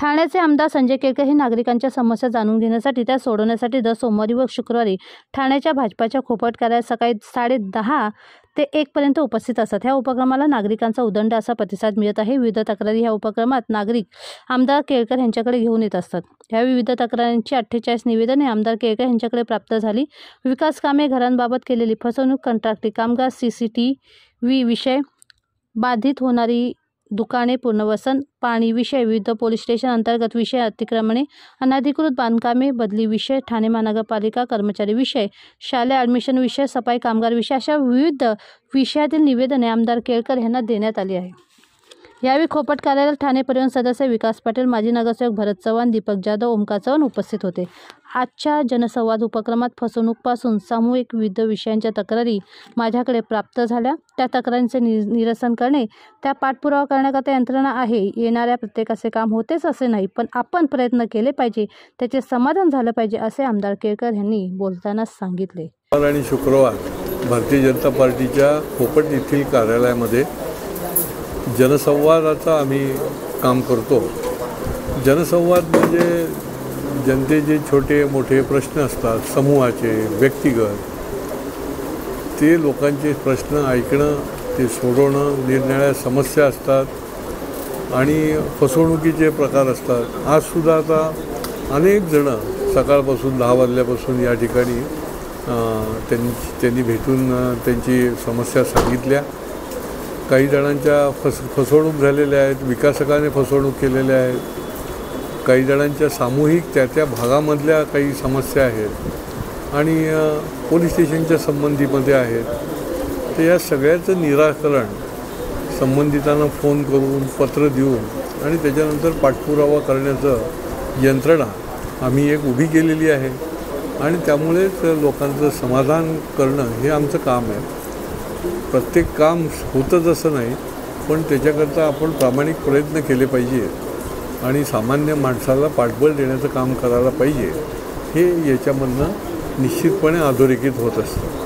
ठाण्याचे आमदार संजय केळकर हे नागरिकांच्या समस्या जाणून घेण्यासाठी त्या सोडवण्यासाठी दर सोमवारी व शुक्रवारी ठाण्याच्या भाजपाच्या खोपट कार्यालयात सकाळी 10:30 ते 1 पर्यंत उपस्थित असतात। ह्या उपक्रमाला नागरिकांचा उदंड असा प्रतिसाद मिळत आहे। विविध तक्रारी ह्या उपक्रमात नागरिक आमदार केळकर यांच्याकडे घेऊन येत असतात। ह्या विविध तक्रारींची 48 निवेदने आमदार केळकर यांच्याकडे प्राप्त झाली। विकास कामे, घरांबाबत केलेली फसवणूक, कंत्राटी कामगार, CCTV विषय, बाधित होणारी दुकाने पुनर्वसन, पाणी विषय, विविध पोलीस स्टेशन अंतर्गत विषय, अतिक्रमणे, अनधिकृत बांधकामे, बदली विषय, ठाणे महानगरपालिका कर्मचारी विषय, शालेय ॲडमिशन विषय, सफाई कामगार विषय अशा विविध विषयातील निवेदने आमदार केळकर यांना देण्यात आली आहे। यावेळी खोपट कार्यालयात ठाणे परिवहन सदस्य विकास पाटील, माजी नगरसेवक भरत चव्हाण, दीपक जाधव, ओमकार चव्हाण उपस्थित होते। आजच्या जनसंवाद उपक्रमात फसवणूकपासून सामूहिक विविध विषयांच्या तक्रारी माझ्याकडे प्राप्त झाल्या। त्या तक्रारींचे निरसन करणे, त्या पाठपुरावा करण्याकरता यंत्रणा आहे। येणाऱ्या प्रत्येकाचे काम होतेच असे नाही, पण आपण प्रयत्न केले पाहिजे, त्याचे समाधान झालं पाहिजे असे आमदार केळकर यांनी बोलताना सांगितले। आणि शुक्रवार भारतीय जनता पार्टीच्या खोपट येथील कार्यालयामध्ये जनसंवादाचा आम्ही काम करतो। जनसंवाद म्हणजे जनतेचे छोटे मोठे प्रश्न असतात, समूहाचे, व्यक्तिगत, ते लोकांचे प्रश्न ऐकणं, ते सोडवणं, निरनिराळ्या समस्या असतात आणि फसवणुकीचे प्रकार असतात। आजसुद्धा आता अनेक जणं सकाळपासून 10 वाजल्यापासून या ठिकाणी त्यांनी भेटून त्यांची समस्या सांगितल्या। काही जणांच्या फसवणूक झालेल्या आहेत, विकासकाने फसवणूक केलेल्या आहेत, काही जणांच्या सामूहिक त्या भागामधल्या काही समस्या आहेत आणि पोलीस स्टेशनच्या संबंधीमध्ये आहेत। तर या सगळ्याचं निराकरण संबंधितांना फोन करून, पत्र देऊन आणि त्याच्यानंतर पाठपुरावा करण्याचं यंत्रणा आम्ही एक उभी केलेली आहे आणि त्यामुळेच लोकांचं समाधान करणं हे आमचं काम आहे। प्रत्येक काम होतंच असं नाही, पण त्याच्याकरता आपण प्रामाणिक प्रयत्न केले पाहिजे आणि सामान्य माणसाला पाठबळ देण्याचं काम करायला पाहिजे, हे याच्यामधनं निश्चितपणे अधोरेखित होत असतं।